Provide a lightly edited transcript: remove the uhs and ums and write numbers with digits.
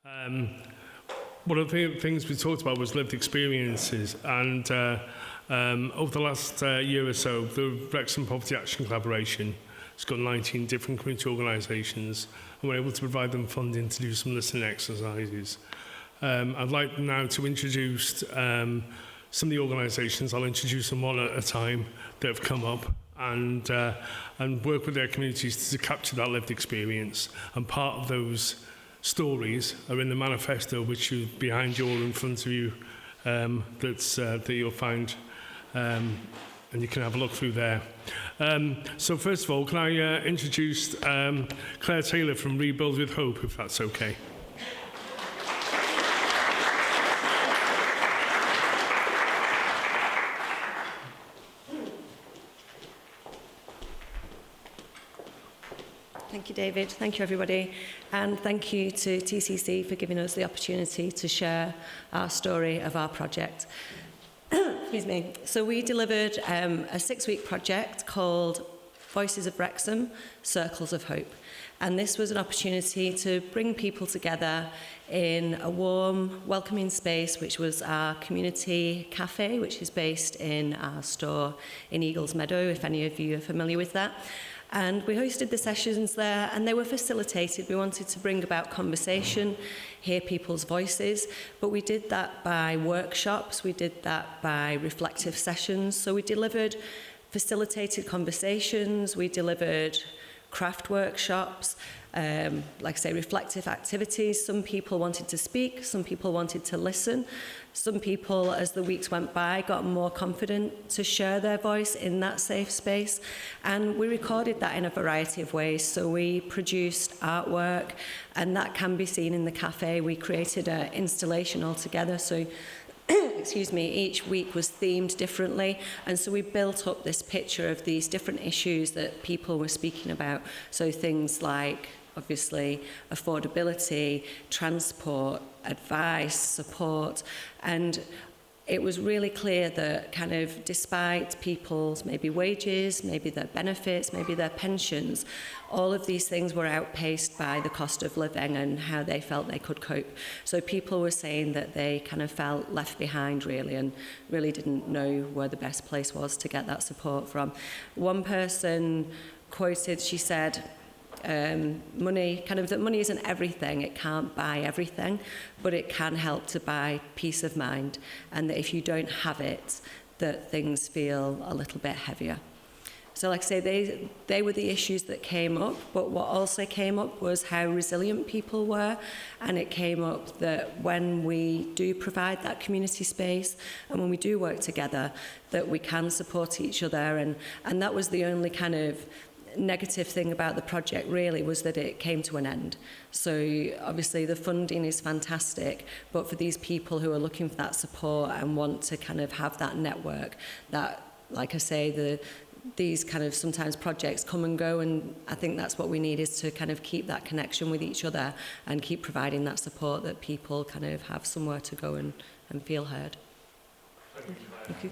One of the things we talked about was lived experiences, and over the last year or so, the Wrexham Poverty Action Collaboration has got 19 different community organisations, and we're able to provide them funding to do some listening exercises. I'd like now to introduce some of the organisations. I'll introduce them one at a time that have come up, and work with their communities to capture that lived experience. And part of those stories are in the manifesto, which is behind you all in front of you, that you'll find, and you can have a look through there. So first of all, can I introduce Claire Taylor from Rebuild with Hope, if that's okay. Thank you, David. Thank you, everybody. And thank you to TCC for giving us the opportunity to share our story of our project. Excuse me. So we delivered a 6-week project called Voices of Wrexham, Circles of Hope. And this was an opportunity to bring people together in a warm, welcoming space, which was our community cafe, which is based in our store in Eagles Meadow, if any of you are familiar with that. And we hosted the sessions there, and they were facilitated. We wanted to bring about conversation, hear people's voices, but we did that by workshops, we did that by reflective sessions. So we delivered facilitated conversations, we delivered craft workshops, like I say, reflective activities. Some people wanted to speak, some people wanted to listen. Some people, as the weeks went by, got more confident to share their voice in that safe space. And we recorded that in a variety of ways. So we produced artwork, and that can be seen in the cafe. We created an installation altogether. So excuse me, each week was themed differently, and so we built up this picture of these different issues that people were speaking about. So things like, obviously, affordability, transport, advice, support, and it was really clear that kind of despite people's maybe wages, maybe their benefits, maybe their pensions, all of these things were outpaced by the cost of living and how they felt they could cope. So people were saying that they kind of felt left behind really, and really didn't know where the best place was to get that support from. One person quoted, she said, money isn't everything, it can't buy everything, but it can help to buy peace of mind, and that if you don't have it, that things feel a little bit heavier. So like I say, they were the issues that came up, but what also came up was how resilient people were, and it came up that when we do provide that community space and when we do work together, that we can support each other, and that was the only kind of negative thing about the project really, was that it came to an end. So obviously the funding is fantastic, but for these people who are looking for that support and want to kind of have that network, that, like I say, these kind of sometimes projects come and go, and I think that's what we need, is to kind of keep that connection with each other and keep providing that support, that people kind of have somewhere to go and feel heard. Thank you.